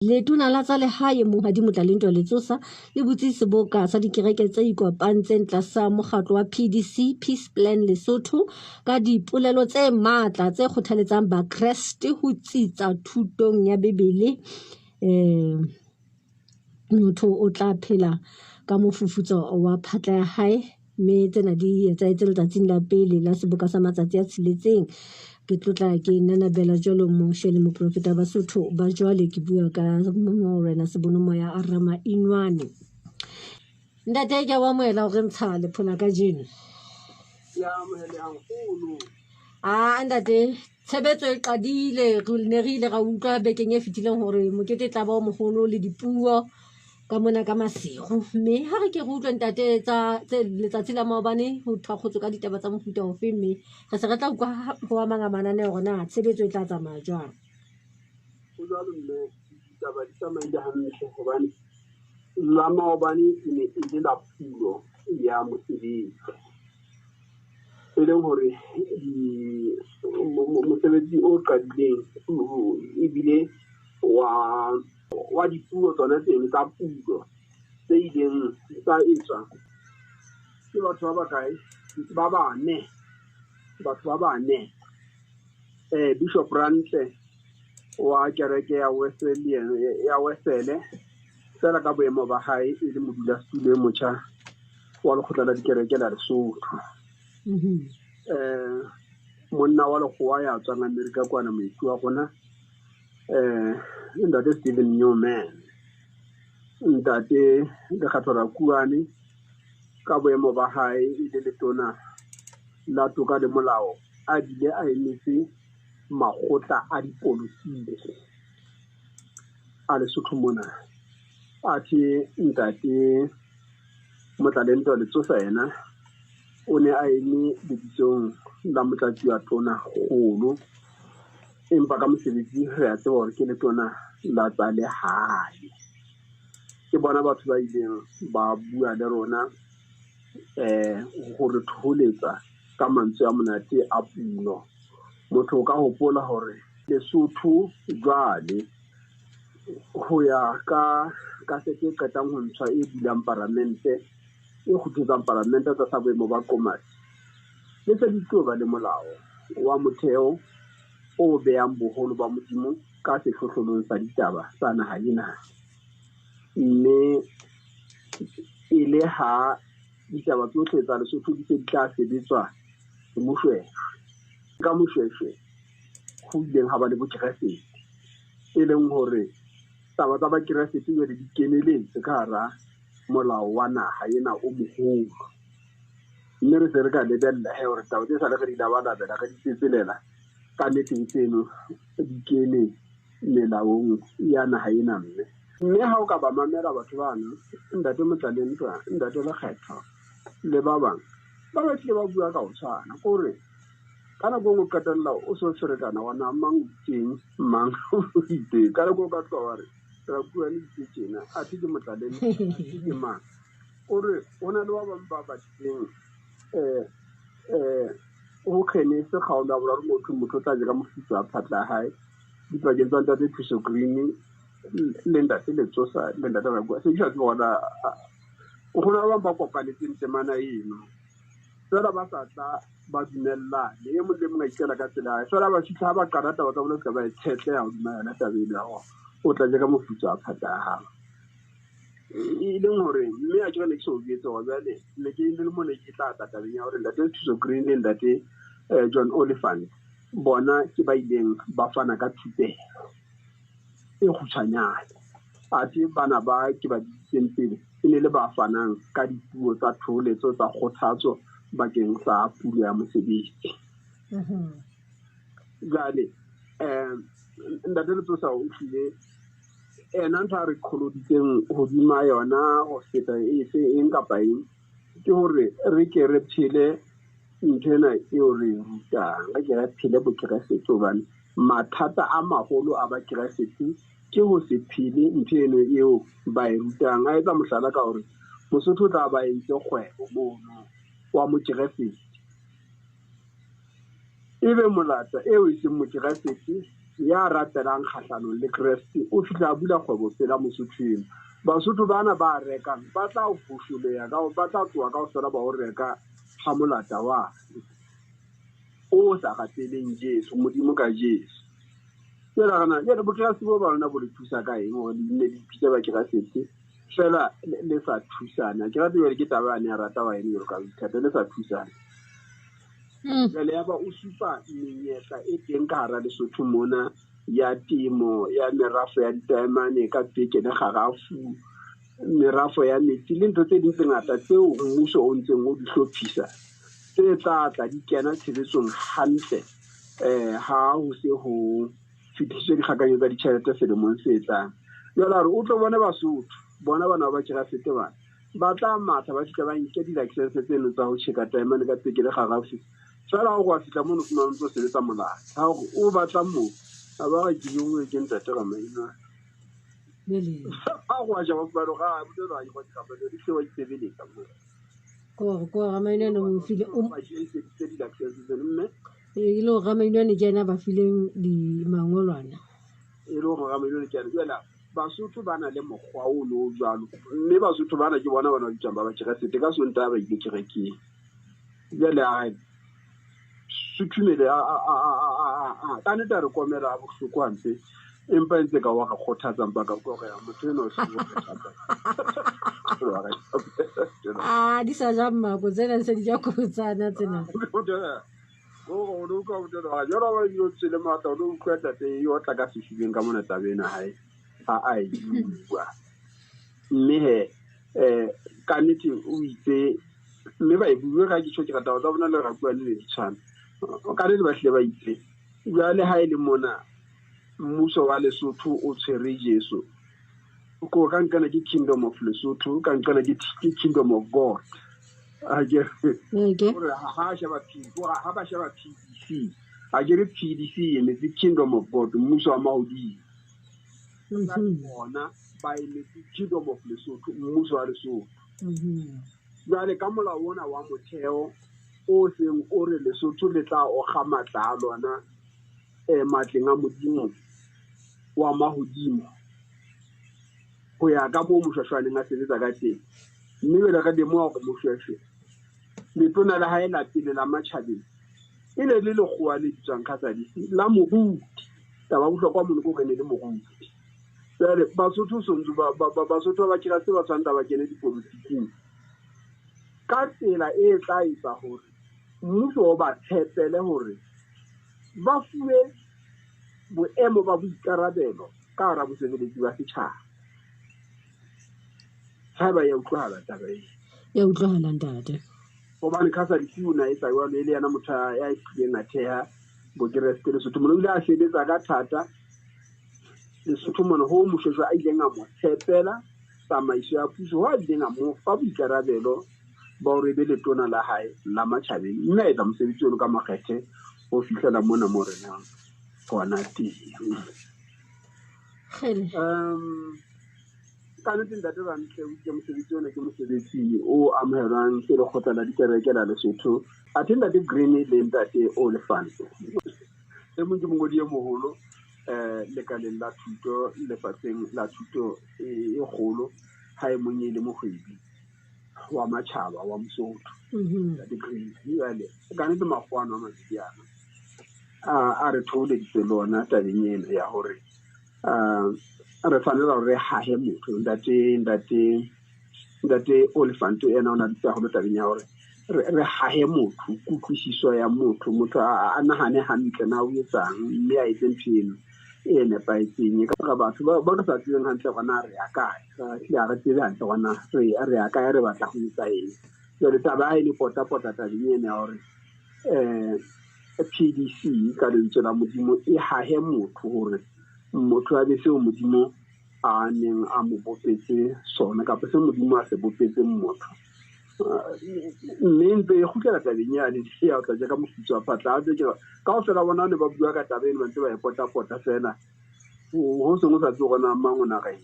Letona la tsa lehae Monghadi Motlalentwa Letsosa le butse seboka sa dikereke tse ikopantseng tlasa mokgatlo wa PDC Peace Plan Lesotho ka dipolelo tse matla tse kgothaletsang Bakreste ho tsitsa thutong ya Bebele. Motho o tla phela ka mofufutso wa phatla ya hae, mme tsena di etsahetse letsatsing la pele la seboka sa matsatsi a tsheletseng. Ke tlotla ke nanabela jwalo moshele moprofeta Basotho ba jwale ke bua ka morena Sebonomoya a Rama Inwane. Ntate ke wa moela hore ntsha lephona ka jeno. Ya moele haholo. Ntate tshebetso e qadile re ne re ile ra utlwa bekeng e fetileng hore mokete tla ba o mogolo le dipuo ka mona ka Masego, mme ha re ke re utlwe ntate tsa letsatsi la maobane ho thakgotso ka ditaba tsa mofuta ofe, mme re se re tla utlwa ho a mang a mananeo hore na tshebetso e tla tsamaya jwang. Ho jwalo mme ditaba di tsamaile hantle hobane la maobane e ne e le la pulo ya mosebetsi, e leng hore mosebetsi o qadileng ebile wa dipuo tsona teng tsa pulo tse ileng tsa etswa ke batho ba bakae ba bane. Bishop Rantle wa kereke ya Wesele fela ka boemo ba hae e le modulasetulo e motjha wa lekgotla la dikereke la Lesotho. Monna wa lekgowa ya tswang Amerika kwana moeti wa rona ntate Stephen Newman, ntate Lekgatho Rakuane ka boemo ba hae e le letona la toka le molao a bile a emetse makgotla a dipolotiki a Lesotho mona. Athe ntate Motlalentwa Letsosa yena o ne a eme lebitsong la motlatsi wa tona kgolo, empa ka mosebetsi re a tseba hore ke letona la tsa lehae. Ke bona batho ba ileng ba bua le rona ho re thoholetsa ka mantswe a monate a pulo. Motho o ka hopola hore Lesotho jwale ho ya ka sete e qetang ho ntshwa e bulang Palamente, e kgutlisang Palamente tsa boemo ba Komati, le se di tlo ba le molao wa motheo o behang boholo ba Modimo ka sehlohlolong sa ditaba tsa naha ena. Mme e le ha ditaba tsohle tsa Lesotho di se di tla sebetswa ke Moshweshwe, ka Moshweshwe ho ileng ha ba le bokeresete, e leng hore taba tsa bakeresete di keneletse ka hara molao wa naha ena o moholo. Mme re se re ka lebella hore taba tse sa le re di labalabela re di tsetselela ka nneteng tseno di kene melaong ya naha ena. Mme ha o ka ba mamela batho bano, ntate Motlalentwa, ntate Lekgetho le ba bang ba batlile ba bua ka ho tshwana, kore ka nako ngwe qetella o so ferekana wa na mang teng mang o itse ka nako ka tloa re ra bua le tshena a ke Motlalentwa ke mang ore ona le ba bang ba batlileng o khene se khaola bora re motho tla jeka mofutso a phatla hae dipakeng tsa ntate Thuso Green le ntate Letsosa le ntate Rakuane. Se ke bona o gona ba ba kopanetseng temana eno fela ba sa tla ba dumella le mo le mo ikela ka tsela fela ba fitla ba qara taba tsa bona ka ba tshetle ya dumela tabeng ya o tla jeka mofutso a phatla ha e leng hore mme a ke ne ke so bietse wa jale le ke le mo ne ke tla tabeng ya hore ntate Thuso Green le ntate John Oliphant bona ke ba ileng ba fana ka thupelo e kgutshwanyane. Athe bana ba ke ba ditseng pele e ne le ba fanang ka dipuo tsa thoholetso tsa kgothatso bakeng sa pulo ya mosebetsi. Jale ntate Letsosa o tlile ena ntha re kholoditseng hodima yona ho feta efe eng kapa eng ke hore re ke re phele nthena e o re rutang, re ke re phele bokeresete hobane mathata a maholo a bakeresete ke ho se phele ntheno eo ba e rutang. A etsa mohlala ka hore Mosotho o tla ba entse kgwebo mono wa mokeresete, ebe molata eo e seng mokeresete ya ratelang kgahlanong le Kreste o fihla a bula kgwebo fela Mosothong. Basotho bana ba rekang ba tla o fosholeya ka ba tla tloa ka o sola ba o reka ha molata wa o sa gateleng Jesu modimo ka Jesu. Ke la gana ya bokrasi bo ba rona bo le thusa ka eng o ne di pitsa ba kira setse fela le sa thusana ke rata ke taba ya ne rata wa ene ka ithata le sa thusana. Le ya ba o supa menyetla e teng ka hara Lesotho mona ya temo ya merafo ya ditaemane ka peke le garafu merafo ya metsi le ntho tse ding tse ngata tseo mmuso o ntseng o di hlophisa tse tla di kena tshebetsong hantle ha ho se ho fitiswe dikgakanyo tsa ditjhelete selemong se tlang. Jwale re o tlo bona Basotho bona bana ba kira sete bana ba tla matha ba fihla ba nke di-license tseno tsa ho tjheka taemane ka peke le garafu fela go a fihla mono fumana ntse o sebetsa molao ha o batla moo a ba ga ke yo ke ntate ga maina ha go a ja ba ba ga bo tlo ga go ka ba di se wa itsebeletsa mo ko ga maina no mo file o ba je se di-license tseno mme e lo ga maina ne kena ba fileng di mangolwana e lo ga maina ne kena jela Basotho bana le mokgwa o lo jwalo mme Basotho bana ke bona bana di tsamba ba tshega sete ka sonta ba ile kerekeng jela a suthumele a ka neta re komela bohloko hantle empa ntse ka wa ga khothatsa mpa ka go ga motho eno se di sa ja mmako tsena se di ja kotsana tsena go lo ka o tla ya ra ba yo tsele mata lo kweta te yo tla ka sishibeng ka mona tabena hae a bua mme he ka nete o itse mme ba e bua ga ke tshotse ka taba tsa bona le ra bua le ditshwana o ka re ba hle ba itse jwale ha ile mona mmuso wa Lesotho o tshwere Jesu ko ka nkana ke kingdom of Lesotho ka nkana ke kingdom of God a ke ha ba shaba PDC a ke re PDC ene the kingdom of God mmuso wa mahodimo bona ba ile the kingdom of Lesotho mmuso wa Lesotho jwale ka molao ona wa motheo o seng o re Lesotho le tla o ga matla a lona matleng a modimo wa mahodimo go ya ka mo moshwashwaneng a sebetsa ka teng mme le ka demo go moshwashwe le tona la hae la pele la matjhabeng e le lekgowa le ditswang ka tsa disi la moruti taba bohlokwa mono go kene le moruti jwale Basotho sontso Basotho ba kira se ba tshwanta ba kene dipolitiking ka tsela e tla etsa hore mmuso o ba tshepele hore ba fuwe boemo ba boikarabelo ka hara bosebeletsi ba setjhaba ha ba ya utlwahala taba e ya utlwahala ntate hobane ka sa disiu na etsa jwalo e le yana motho ya itlileng a theha bokeresete Lesotho mono ile a sebetsa ka thata Lesotho mono ho moshweshwe a ileng a mo tshepela tsamaiso ya puso ho a ileng a mo fa boikarabelo ba hore be letona la hae la matjhabeng mme a etsa mosebetsi ono ka makgethe ho fihlela mona mo renang gona teng ka nnete ntate ba ntle o ke mosebetsi ona ke mosebetsi o amohelwang ke lekgotla la dikereke la Lesotho a teng ntate Green le ntate Oliphant e mong ke mongodi e moholo lekaleng la thuto lefatsheng la thuto e kgolo ha e mong e le mohwebi wa matjhaba wa Mosotho ntate Green jwale ka nnete makgwana a matsiana a re tholeditse lona tabeng ena ya hore re fanela re hahe motho ntate Oliphant ena ona ditsa go tabeng ya hore re hahe motho kutlwisiso ya motho a nahane hantle na o etsang mme a etse ntho eno e nepaetseng ka batho ba ka sa tsebeng hantle gona re ya kae ga re tsebe hantle gona re ya kae re batla go etsa eng jwale taba ha e le pota tabeng ena ya hore PDC ka lentswe la modimo e hahe motho hore motho a be seo modimo a neng a mo bopetse sona kapa se modimo a se bopetse motho mme ntse e gutlela tabeng yane ya o tla ka mofutso wa phatla ka o fela bona ne ba bua ka tabeng ba ntse ba e pota fela ho sengwe sa tse gona mang o na ga